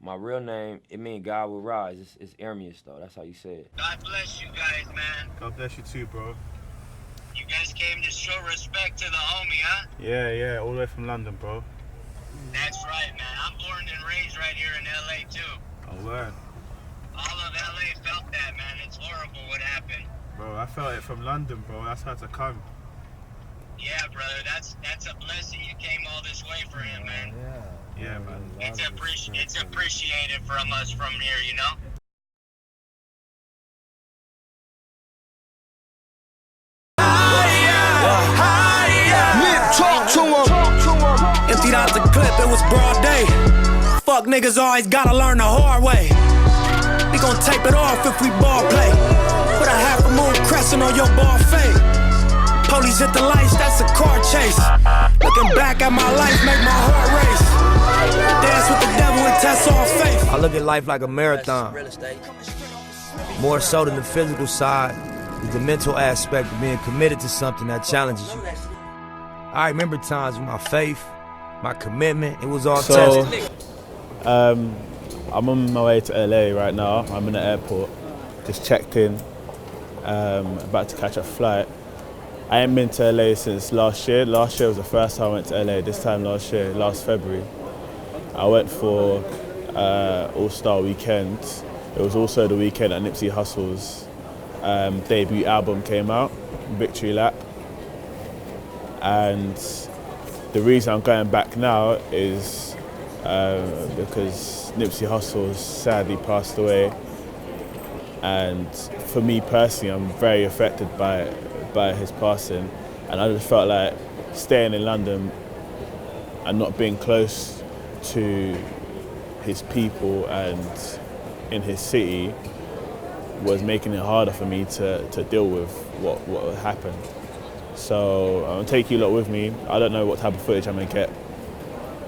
my real name, it means God will rise. It's Ermias though. That's how you say it. God bless you guys, man. God bless you too, bro. You guys came to show respect to the homie, huh? Yeah, all the way from London, bro. That's right, man. I'm born and raised right here in LA too. Oh, word. All of LA felt that, man. It's horrible what happened. Bro, I felt it from London, bro. That's how to come. Yeah, brother. That's a blessing. You came all this way for him, man. Yeah, man. It's appreciated from us from here, you know? Talk to him. Emptied out the clip, it was broad day. Fuck niggas always gotta learn the hard way. We gon' tape it off if we ball play. Put a half a moon crescent on your ball fade. Police hit the lights, that's a car chase. Looking back at my life, make my heart race. Dance with the devil and test all faith. I look at life like a marathon. More so than the physical side is the mental aspect of being committed to something that challenges you. I remember times when my faith, my commitment, it was all tested. I'm on my way to LA right now. I'm in the airport, just checked in, about to catch a flight. I ain't been to LA since last year. Last year was the first time I went to LA. This time last year, last February, I went for All-Star Weekend. It was also the weekend that Nipsey Hussle's debut album came out, Victory Lap. And the reason I'm going back now is because Nipsey Hussle sadly passed away, and for me personally, I'm very affected by his passing, and I just felt like staying in London and not being close to his people and in his city was making it harder for me to deal with what happened. So I'm gonna take you lot with me. I don't know what type of footage I'm gonna get,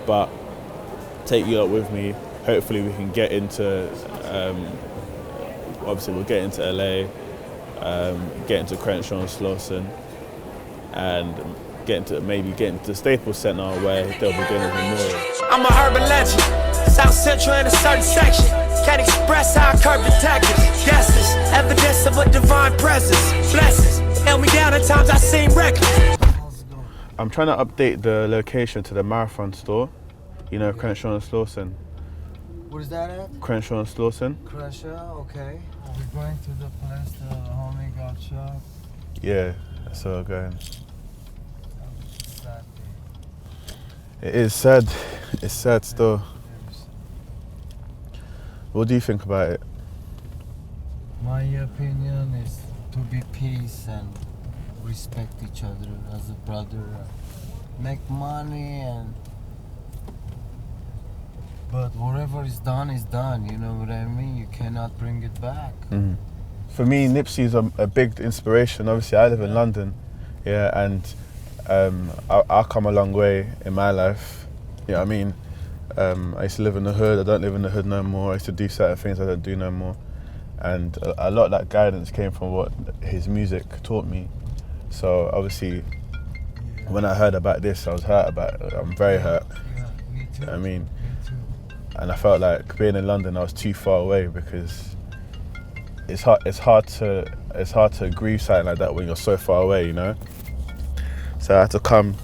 but take you lot with me. Hopefully we can get into, obviously we'll get into LA, get into Crenshaw and Slauson, and maybe get into Staples Center where they'll be doing a memorial. I'm a urban legend, South Central in a certain section. Can't express how I curb detectives. Guesses, evidence of a divine presence. Blessings, held me down at times I seem reckless. I'm trying to update the location to the Marathon store. You know, Crenshaw and Slauson. Where's that at? Crenshaw and Slauson. Crenshaw, okay. Are we going to the place the homie got shot? Yeah, that's where we're going. Sad day. It is sad. It's sad still. What do you think about it? My opinion is to be peace and respect each other as a brother. Make money but whatever is done, you know what I mean? You cannot bring it back. Mm-hmm. For me, Nipsey is a big inspiration. Obviously, I live in London, yeah, and I've come a long way in my life. You know what I mean? I used to live in the hood. I don't live in the hood no more. I used to do certain things I don't do no more. And a lot of that guidance came from what his music taught me. So obviously, when I heard about this, I was hurt about it. I'm very hurt. Yeah, me too. I mean, me too. and I felt like being in London, I was too far away because it's hard to grieve something like that when you're so far away, you know. So I had to come.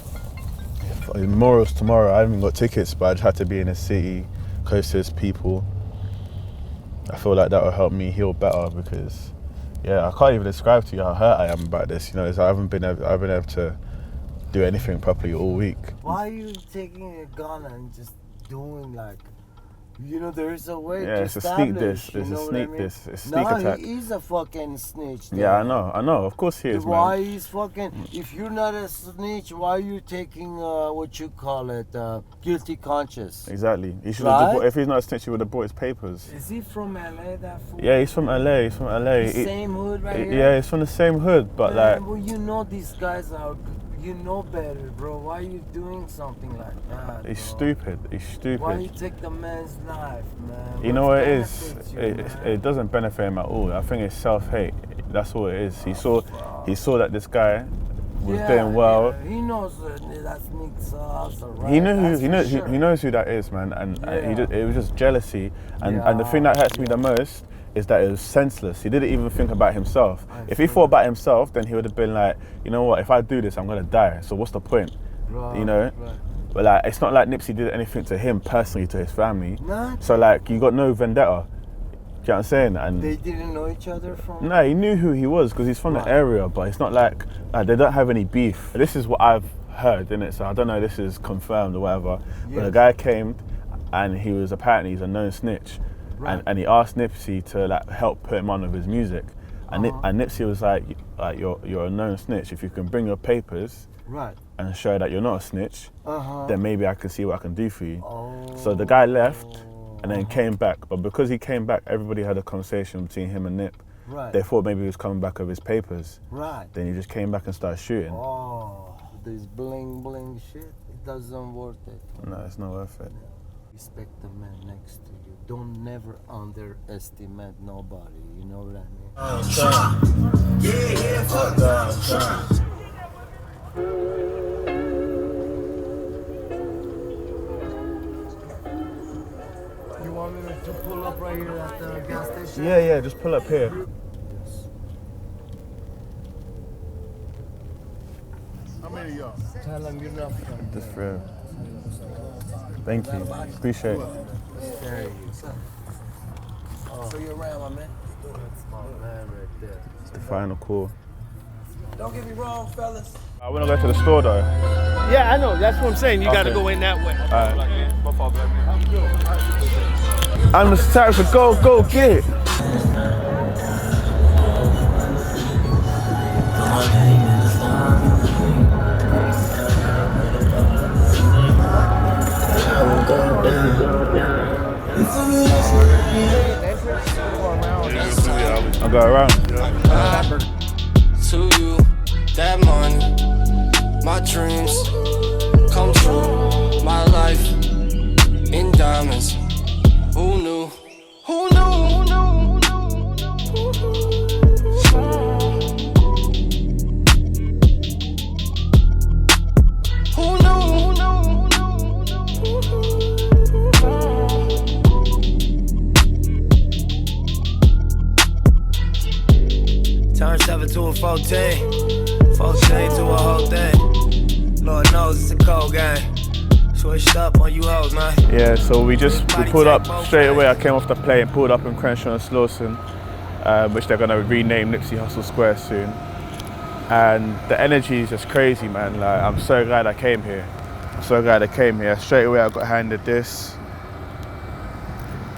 Memorial's tomorrow. I haven't got tickets, but I just had to be in his city, close to his people. I feel like that will help me heal better because, yeah, I can't even describe to you how hurt I am about this. You know, I haven't been able to do anything properly all week. Why are you taking a gun and just doing like, you know, there is a way Yeah, to it's a sneak diss. you It's a know what sneak I mean? diss. It's a sneak No, attack. he is a fucking snitch. Yeah, I know. Of course he is, Why man. he's fucking? If you're not a snitch, why are you taking what you call it, guilty conscience? Exactly. He should Right? have. If he's not a snitch, he would have brought his papers. Is he from LA? That fool? Yeah, he's from LA. He's from LA. The same hood right here. Yeah, he's from the same hood, but Man, like. well, you know these guys are. You know better, bro. Why are you doing something like that? He's bro? stupid. He's stupid. Why you take the man's life, man? You know what it is? benefits you, It doesn't benefit him at all. I think it's self-hate. That's all it is. He saw that this guy was doing well. Yeah. He knows that's Nipsey Hussle, right? He knew who, That's he knows for sure. he knows who that is, man, and it was just jealousy, and Yeah. the thing that hurts me the most is that it was senseless. He didn't even think about himself. If he thought about himself, then he would have been like, you know what? If I do this, I'm gonna die. So what's the point? Right, You know. right. But like, it's not like Nipsey did anything to him personally, to his family. Nah. So like, you got no vendetta. Do you know what I'm saying? And They didn't know each other from. no, he knew who he was because he's from the area, but it's not like they don't have any beef. This is what I've heard, innit? So I don't know if this is confirmed or whatever. But the guy came and he's a known snitch. And he asked Nipsey to like help put him on with his music. And Nipsey was like you're a known snitch. If you can bring your papers and show that you're not a snitch, then maybe I can see what I can do for you. So the guy left and then came back. But because he came back, everybody had a conversation between him and Nip. They thought maybe he was coming back with his papers. Then he just came back and started shooting. Oh, this bling bling shit, it doesn't worth it. No, it's not worth it. Respect the man next to you. Don't never underestimate nobody. You know what I mean? Fuck that. You want me to pull up right here at the gas station? Yeah, just pull up here. Yes. How many of y'all? Tell him you're not from Just for real. Thank you. Appreciate it. there. So you're around, my man. That's my man right there. It's the final call. Don't get me wrong, fellas. I want to go to the store though. Yeah, I know. That's what I'm saying. You got to Okay. go in that way. I'm the type to go get it. I'll go around. To you, that money, my dreams come true, my life in diamonds. Who knew? Who knew? Who knew? Who knew? Turn 7 to a 14, 14 to a whole thing. Lord knows it's a cold game. Switched up on you hoes, man. Yeah, so we pulled up straight away. I came off the plane, pulled up in Crenshaw and Slauson, which they're gonna rename Nipsey Hussle Square soon. And the energy is just crazy, man. Like, I'm so glad I came here. I'm so glad I came here. Straight away I got handed this.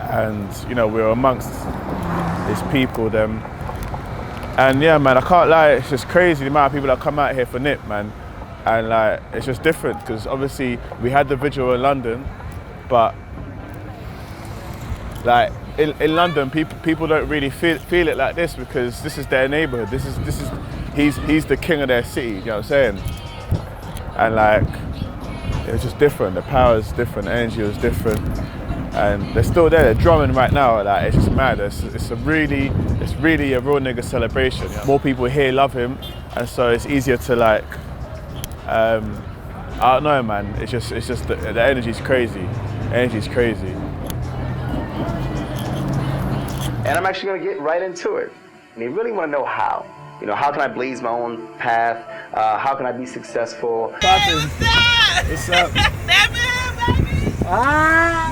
And you know, we were amongst these people, them. And yeah, man, I can't lie, it's just crazy the amount of people that come out here for Nip, man. And like, it's just different because obviously we had the vigil in London, but like in London, people don't really feel it like this because this is their neighborhood. He's the king of their city. You know what I'm saying? And like, it was just different. The power is different. The energy was different. And they're still there. They're drumming right now. Like, it's just mad. It's really a real nigga celebration. More people here love him, and so it's easier to like. I don't know, man. It's just the energy's crazy. Energy's crazy. And I'm actually gonna get right into it. And you really wanna know how. You know, how can I blaze my own path? How can I be successful? What's up?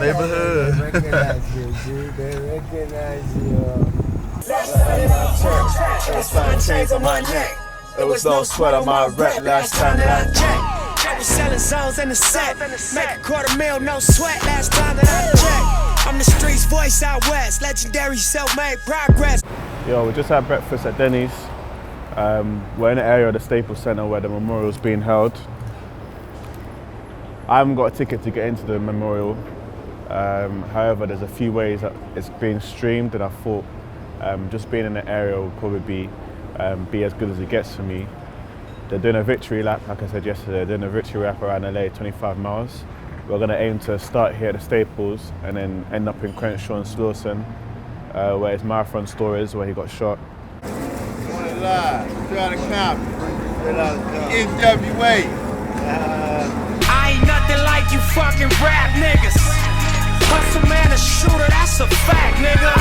Neighborhood. They recognize you, dude. They recognize you. Let's find chains on my neck. There was no sweat on my rep last time that I checked. I was selling zones in the set. Make $250,000, no sweat last time that I checked. I'm the streets voice out west. Legendary self-made progress. Yo, we just had breakfast at Denny's. We're in the area of the Staples Center where the memorial's being held. I haven't got a ticket to get into the memorial. However, there's a few ways that it's being streamed, and I thought just being in the area would probably be as good as it gets for me. They're doing a victory lap, like I said yesterday, they're doing a victory lap around LA, 25 miles. We're going to aim to start here at the Staples and then end up in Crenshaw and Slauson, where his marathon store is, where he got shot. Live, try to copy. NWA. I ain't nothing like you fucking rap niggas. Hustle man, a shooter, that's a fact, nigga.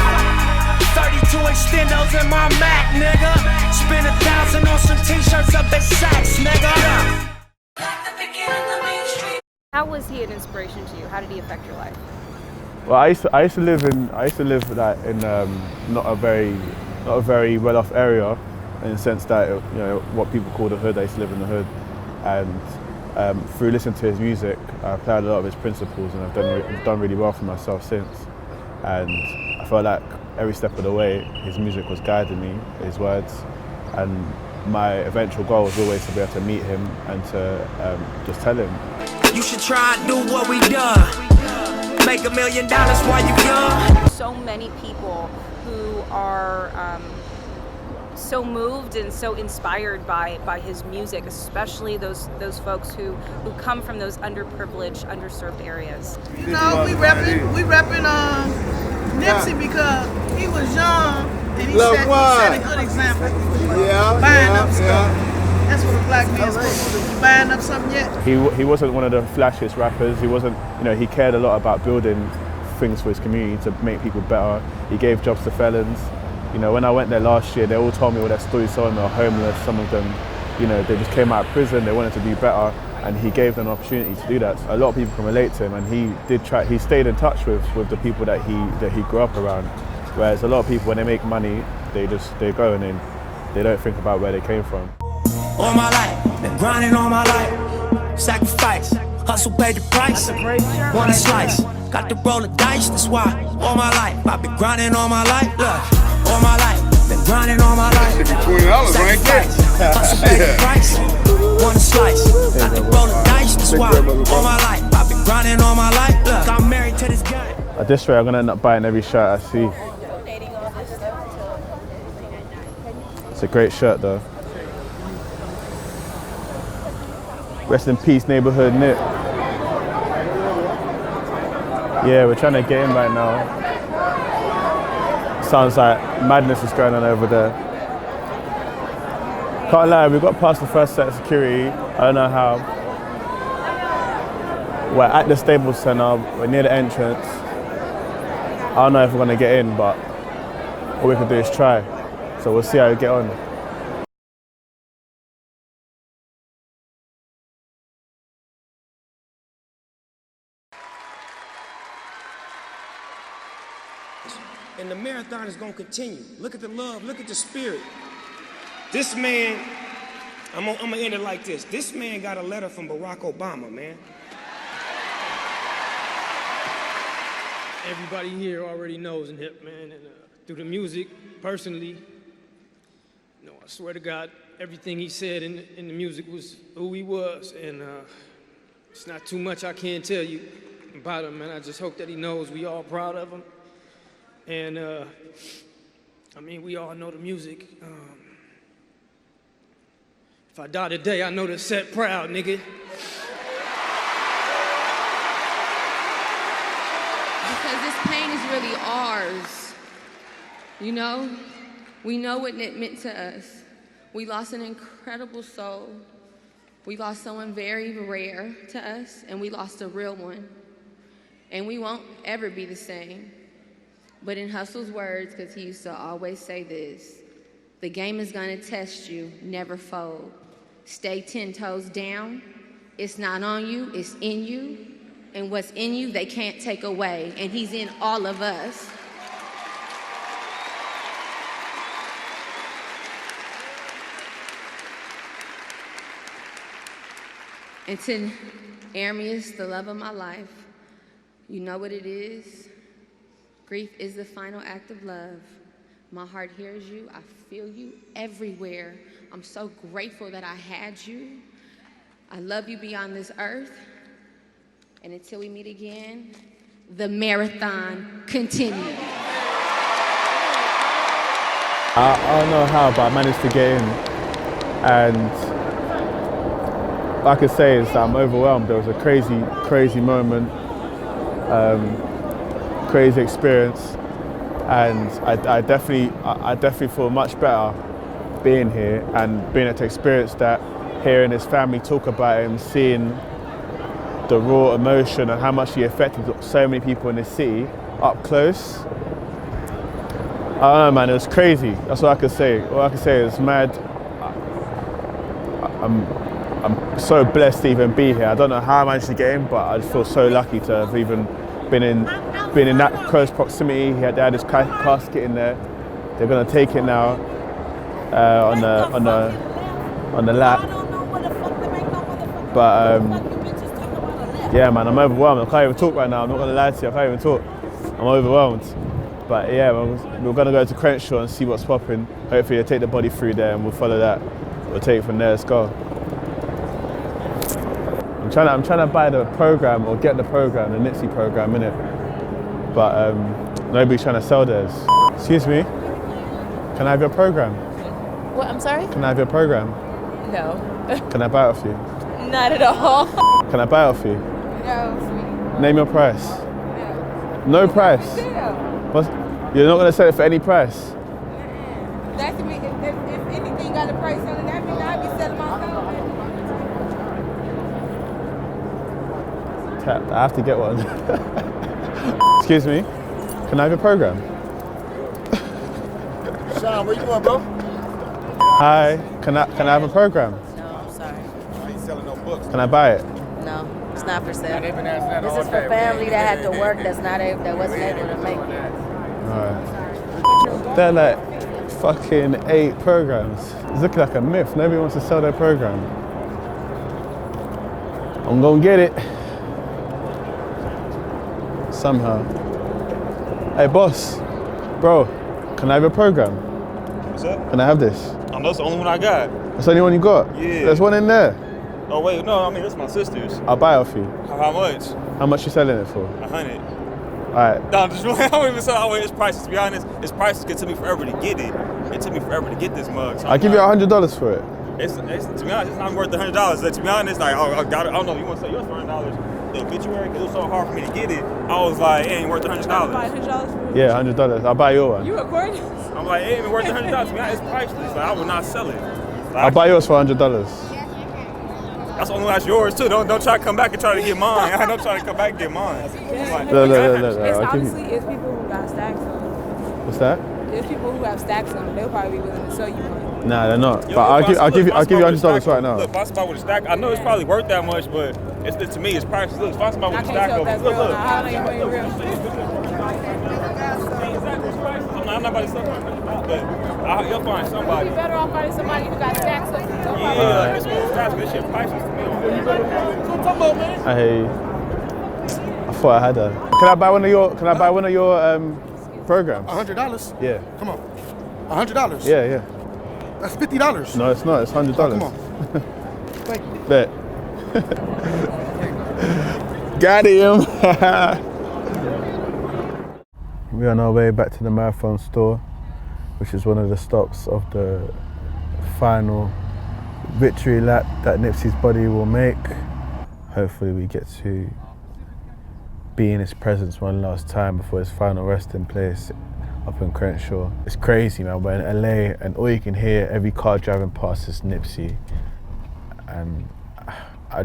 32 extendos in my Mac, nigga. Spend 1,000 on some t-shirts up at Saks, nigga. How was he an inspiration to you? How did he affect your life? Well, I used to live like in not a very well-off area, in the sense that, you know, what people call the hood. I used to live in the hood, and through listening to his music, I applied a lot of his principles, and I've done really well for myself since. And I felt like every step of the way, his music was guiding me, his words, and my eventual goal was always to be able to meet him and to just tell him. You should try and do what we done. Make $1 million while you young. So many people who are so moved and so inspired by his music, especially those folks who come from those underprivileged, underserved areas. You know, we repping Nipsey because he was young and he set a good example. Buying up stuff. That's what a black man's supposed to do. You buying up something yet? He wasn't one of the flashiest rappers. He wasn't, you know, he cared a lot about building things for his community to make people better. He gave jobs to felons. You know, when I went there last year, they all told me all their stories. Some of them are homeless, some of them, you know, they just came out of prison, they wanted to do better, and he gave them an opportunity to do that. A lot of people can relate to him, and he stayed in touch with the people that he grew up around. Whereas a lot of people, when they make money, they go and they don't think about where they came from. All my life, been grinding all my life. Sacrifice, hustle paid the price. Want a slice, got to roll the dice, that's why. All my life, I've been grinding all my life. Look, all my life, been grinding all my life. Sacrifice, hustle paid the price. Want a slice, got to roll the dice, that's why. All my life, I've been grinding all my life. Look, I'm married to this guy. At this rate, I'm gonna end up buying every shirt I see. It's a great shirt though. Rest in peace, neighborhood Nip. Yeah, we're trying to get in right now. Sounds like madness is going on over there. Can't lie, we got past the first set of security. I don't know how. We're at the Staples Center, we're near the entrance. I don't know if we're gonna get in, but all we can do is try. So we'll see how we get on. And the marathon is going to continue. Look at the love, look at the spirit. This man, I'm going to end it like this. This man got a letter from Barack Obama, man. Everybody here already knows in hip, man, and through the music, personally, you know, I swear to God, everything he said in the music was who he was, and it's not too much I can tell you about him, man. I just hope that he knows we all proud of him. And, I mean, we all know the music. If I die today, I know the set proud, nigga. Because this pain is really ours, you know? We know what it meant to us. We lost an incredible soul. We lost someone very rare to us, and we lost a real one. And we won't ever be the same. But in Hustle's words, because he used to always say this, the game is gonna test you, never fold. Stay 10 toes down. It's not on you, it's in you. And what's in you, they can't take away. And he's in all of us. And to Armius, the love of my life, you know what it is. Grief is the final act of love. My heart hears you. I feel you everywhere. I'm so grateful that I had you. I love you beyond this earth. And until we meet again, the marathon continues. I don't know how, but I managed to get in. And what I could say is that I'm overwhelmed. There was a crazy, crazy moment. Crazy experience, and I definitely feel much better being here and being able to experience that hearing his family talk about him, seeing the raw emotion and how much he affected so many people in the city up close. I don't know, man, it was crazy. That's what I could say. All I could say is mad. I'm so blessed to even be here. I don't know how I managed to get in, but I just feel so lucky to have even been in that close proximity. They had his casket in there. They're gonna take it now on the lap. But yeah, man, I'm overwhelmed. I can't even talk right now. I'm not gonna lie to you. I can't even talk. I'm overwhelmed. But yeah, we're gonna go to Crenshaw and see what's popping. Hopefully, they take the body through there, and we'll follow that. We'll take it from there. Let's go. I'm trying to buy the program or get the program, the Nipsey program, innit? But nobody's trying to sell theirs. Excuse me. Can I have your program? What? I'm sorry? Can I have your program? No. Can I buy it off you? Not at all. Can I buy it off you? No, sweetie. Name your price. No price. What's, you're not gonna sell it for any price. That's me. If anything got a price on it, that means I'd be selling myself. I have to get one. Excuse me. Can I have your program? Sean, where you going, bro? Hi. Can I have a program? No, I'm sorry. I ain't selling no books. Can I buy it? No, it's not for sale. This is for family that had to work that wasn't able to make it. Alright. They're like fucking 8 programs. It's looking like a myth. Nobody wants to sell their program. I'm gonna get it. Somehow. Hey boss, bro, can I have your program? What's up? Can I have this? Oh, that's the only one I got. That's the only one you got? Yeah. There's one in there. Oh wait, no, I mean that's my sister's. I'll buy it off you. How much? How much you selling it for? 100. Alright. No, just I don't even sell its prices. To be honest, its prices took me forever to get it. It took me forever to get this mug. So I'll give you $100 for it. It's to be honest, it's not worth the $100. To be honest, like I got it. I don't know. You want to sell yours for $100? The obituary, because it was so hard for me to get it. I was like, it ain't worth the $100. Yeah, $100. I'll buy your one. You recording? I'm like, it ain't even worth the $100. To be honest, it's priceless. Like I would not sell it. Like, I'll buy yours for $100. That's only that's yours too. Don't try to come back and try to get mine. Don't try to come back and get mine. Like, Look. It's honestly, it's people who got stacks on them. What's that? There's people who have stacks on them. They'll probably be willing to sell you one. Nah, they're not. Yo, But I'll give you $100 right now. Look, if I spot with a stack, I know it's probably worth that much, but to me, it's priceless. Look, if I spot with a stack of look. How do you know you're real? I'm not about to sell it, but you'll find somebody. You'd be better off finding somebody who got stacks on them. Yeah, this one's stacks, this shit priceless to me. I thought I had a. Can I buy one of your programs? $100? Yeah. Come on. $100? Yeah. That's $50. No, it's not. It's $100. Come on. Bet. Got him. We're on our way back to the Marathon store, which is one of the stops of the final victory lap that Nipsey's body will make. Hopefully we get to be in his presence one last time before his final resting place up in Crenshaw. It's crazy, man. We're in LA and all you can hear every car driving past is Nipsey. And I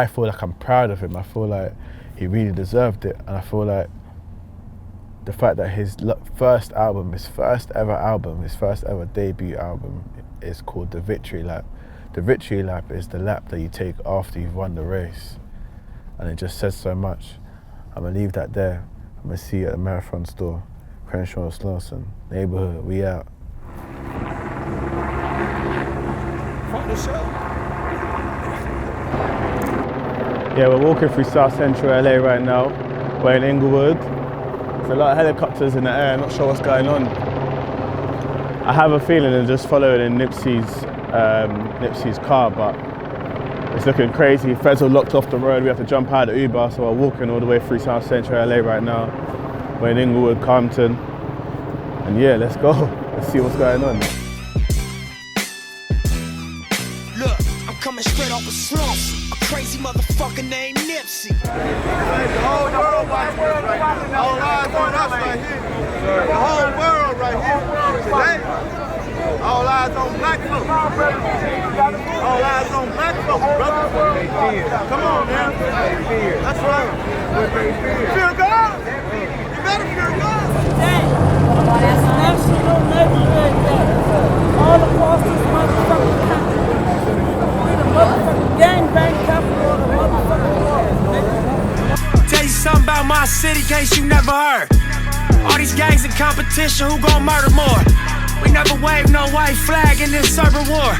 feel like I'm proud of him. I feel like he really deserved it. And I feel like the fact that his first ever debut album is called The Victory Lap. The Victory Lap is the lap that you take after you've won the race. And it just says so much. I'm gonna leave that there. I'm gonna see you at the Marathon store, Crenshaw, Slauson, neighborhood, we out. Fuck the show. Yeah, we're walking through South Central LA right now. We're in Inglewood. There's a lot of helicopters in the air, not sure what's going on. I have a feeling they're just following in Nipsey's car, but it's looking crazy. Feds are locked off the road. We have to jump out of the Uber, so we're walking all the way through South Central LA right now. We're in Inglewood, Compton. And yeah, let's go. Let's see what's going on. Look, I'm coming straight off a slump. A crazy motherfucker named Nipsey. The whole world watching us right here. All eyes on us right here. The whole world right here. Today, All eyes on black folks. All eyes on black folks, brother. Come on, man. That's right. Fear God. You better fear God. It's National Neighborhood Day. All across this motherfucking country. We the motherfucking gangbang capital of the motherfucking world, nigga. Tell you something about my city, in case you never heard. All these gangs in competition, who gon' murder more? We never wave no white flag in this urban war.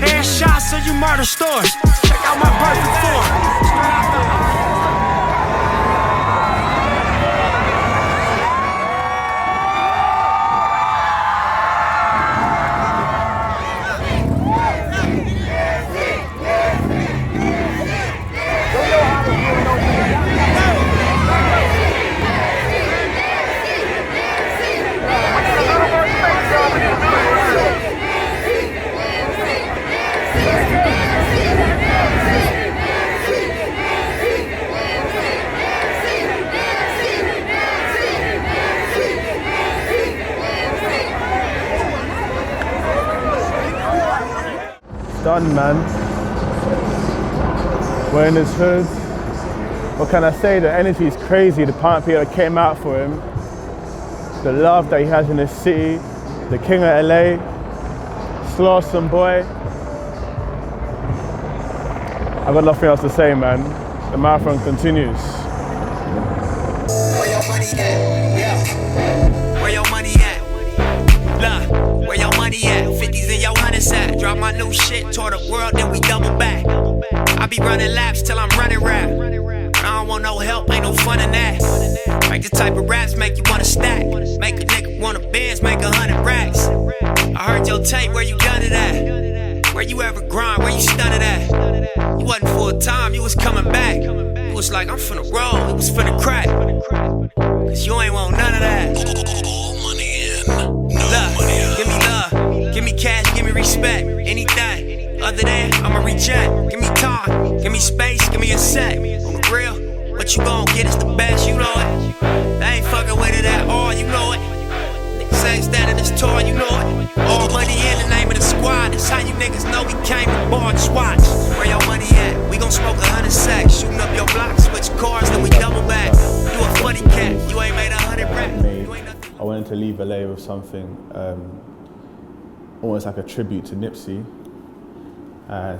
Headshots so you murder stores. Check out my birth before. Straight out the Done, man. We're in his hood. What can I say? The energy is crazy. The amount of people that came out for him. The love that he has in his city. The king of LA. Slawson boy. I've got nothing else to say, man. The marathon continues. Where your money at? Yeah. Where your money at? Look, where your money at? 50s in your 100s at. Drop my new shit toward the world, then we double back. I be running laps till I'm running rap. I don't want no help, ain't no fun in that. Like the type of raps make you wanna stack. Make a nigga wanna Benz, make 100 racks. I heard your tape, where you done it at? Where you ever grind, where you stunted at? You wasn't full time, you was coming back. You was like, I'm finna roll, it was finna crack. Cause you ain't want none of that. All money in, no money out. Give me love, give me cash, give me respect. Anything other than I'ma reject. Give me time, give me space, give me a sec. On the real, what you gon' get is the best, you know it. They ain't fucking with it at all, you know it. Niggas ain't standing this tall, you know it. All money in the name of the squad. That's how you niggas know we came to bar and watch. Where your money at? We gon' smoke 100 sacks. Shooting up your block, switch cars, then we double back. You a funny cat, you ain't made 100 racks. I wanted to leave LA with something almost like a tribute to Nipsey.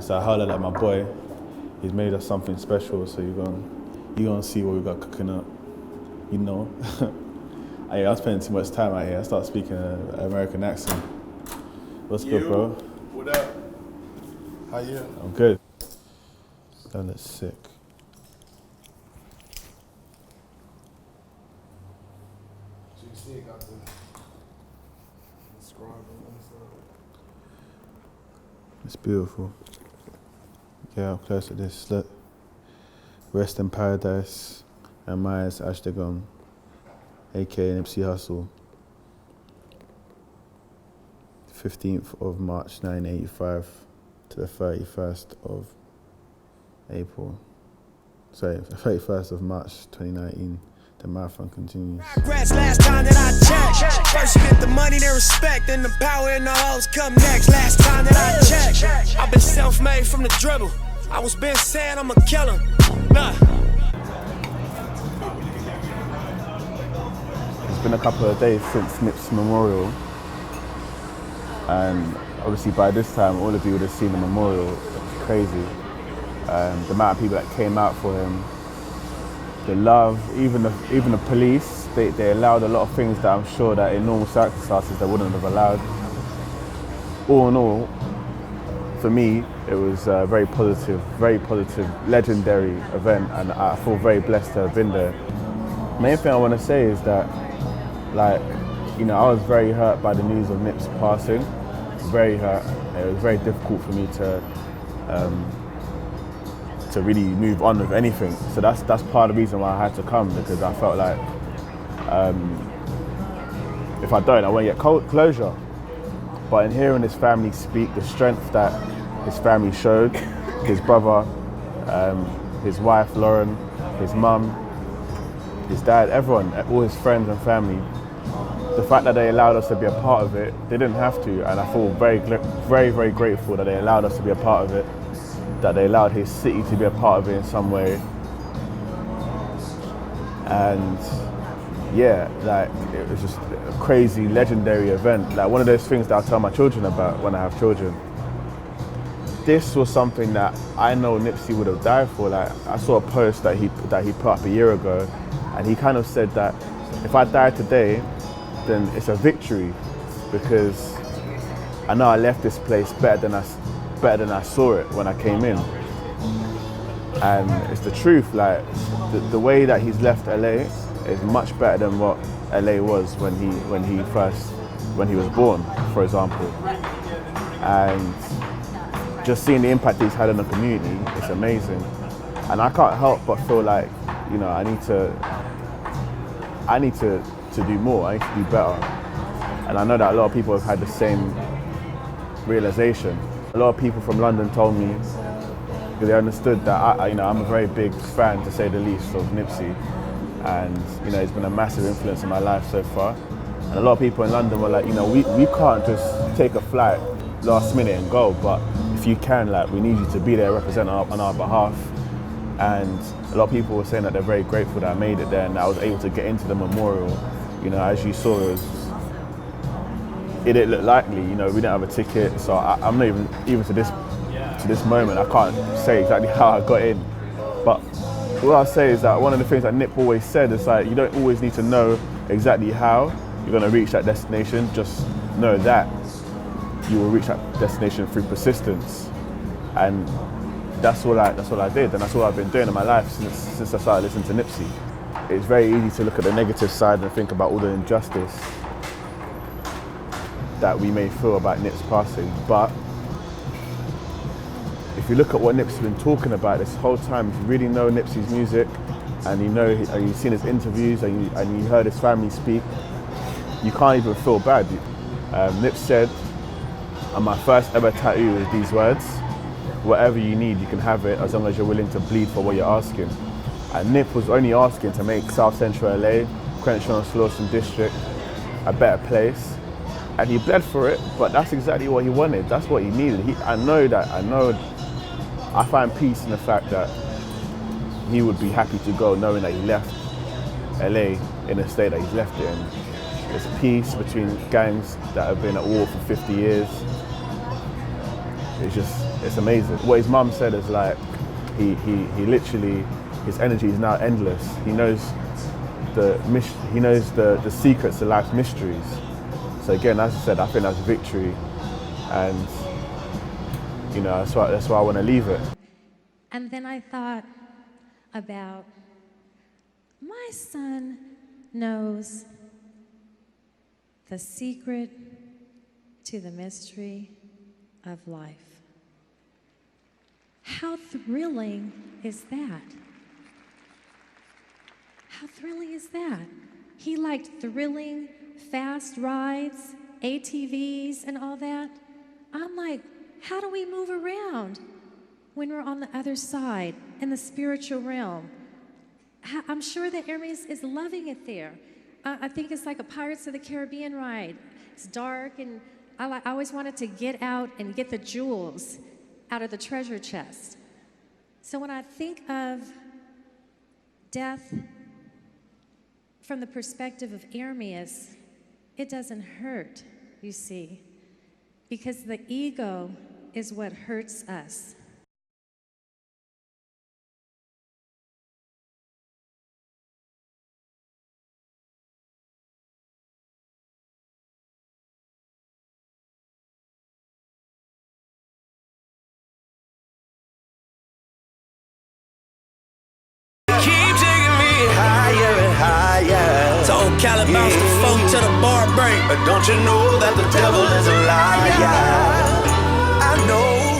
So I hollered at my boy. He's made us something special, so you're gonna see what we got cooking up. You know. I'm spending too much time out here. I start speaking an American accent. What's good, bro? What up? How you? I'm good. That looks sick. So you see it got the scribe on the side. It's beautiful. Get up close to this. Look. Rest in paradise. And Myers Ashtagon, aka Nipsey Hussle. 15th of March 1985 to the 31st of April. Sorry, 31st of March 2019. The marathon continues. Congrats, last time that I checked. First you get the money, then respect, then the power and the hoes come next. Last time that I checked. I've been self-made from the dribble. I was been saying I'ma kill him. Nah. It's been a couple of days since Nip's memorial, and obviously by this time all of you would have seen the memorial. It's crazy. The amount of people that came out for him, the love, even the police, they allowed a lot of things that I'm sure that in normal circumstances they wouldn't have allowed. All in all, for me, it was a very positive, legendary event, and I feel very blessed to have been there. Main thing I want to say is that, I was very hurt by the news of Nip's passing. Very hurt. It was very difficult for me to really move on with anything. So that's part of the reason why I had to come, because I felt like if I don't, I won't get closure. But in hearing his family speak, the strength that his family showed, his brother, his wife Lauren, his mum, his dad, everyone, all his friends and family, the fact that they allowed us to be a part of it, they didn't have to, and I feel very, very grateful that they allowed us to be a part of it, that they allowed his city to be a part of it in some way. And yeah, like, it was just a crazy, legendary event. Like, one of those things that I'll tell my children about when I have children. This was something that I know Nipsey would have died for. Like, I saw a post that he put up a year ago, and he kind of said that if I die today, then it's a victory, because I know I left this place better than I saw it when I came in. And it's the truth. Like, the way that he's left LA is much better than what LA was when he was born, for example. And just seeing the impact he's had on the community, it's amazing. And I can't help but feel like, you know, I need to do more, I need to do better. And I know that a lot of people have had the same realization. A lot of people from London told me, because they understood that I'm a very big fan, to say the least, of Nipsey. And you know, he's been a massive influence in my life so far. And a lot of people in London were like, you know, we can't just take a flight last minute and go, but if you can, like, we need you to be there, represent on our behalf. And a lot of people were saying that they're very grateful that I made it there and that I was able to get into the memorial. You know, as you saw, it didn't look likely. You know, we didn't have a ticket, so I'm not even to this moment, I can't say exactly how I got in. But what I'll say is that one of the things that Nip always said is, like, you don't always need to know exactly how you're going to reach that destination. Just know that you will reach that destination through persistence. And that's what I did, and that's what I've been doing in my life since I started listening to Nipsey. It's very easy to look at the negative side and think about all the injustice that we may feel about Nip's passing, but if you look at what Nipsey's been talking about this whole time, if you really know Nipsey's music, and and you've seen his interviews, and you heard his family speak, you can't even feel bad. Nip said, and my first ever tattoo is these words: whatever you need, you can have it, as long as you're willing to bleed for what you're asking. And Nip was only asking to make South Central LA, Crenshaw and Slauson District, a better place. And he bled for it, but that's exactly what he wanted. That's what he needed. I find peace in the fact that he would be happy to go knowing that he left LA in the state that he's left it in. There's peace between gangs that have been at war for 50 years. It's amazing. What his mum said is, like, he literally, his energy is now endless. He knows the secrets to life's mysteries. So again, as I said, I think that's victory, and you know, that's why I want to leave it. And then I thought about, my son knows the secret to the mystery of life. How thrilling is that? How thrilling is that? He liked thrilling, fast rides, ATVs and all that. I'm like, how do we move around when we're on the other side in the spiritual realm? I'm sure that Hermes is loving it there. I think it's like a Pirates of the Caribbean ride. It's dark, and I always wanted to get out and get the jewels out of the treasure chest. So when I think of death from the perspective of Hermes, it doesn't hurt, you see, because the ego is what hurts us. Keep taking me higher and higher. To old Cali bounce the phone to the bar break. But don't you know that the devil is a liar? I know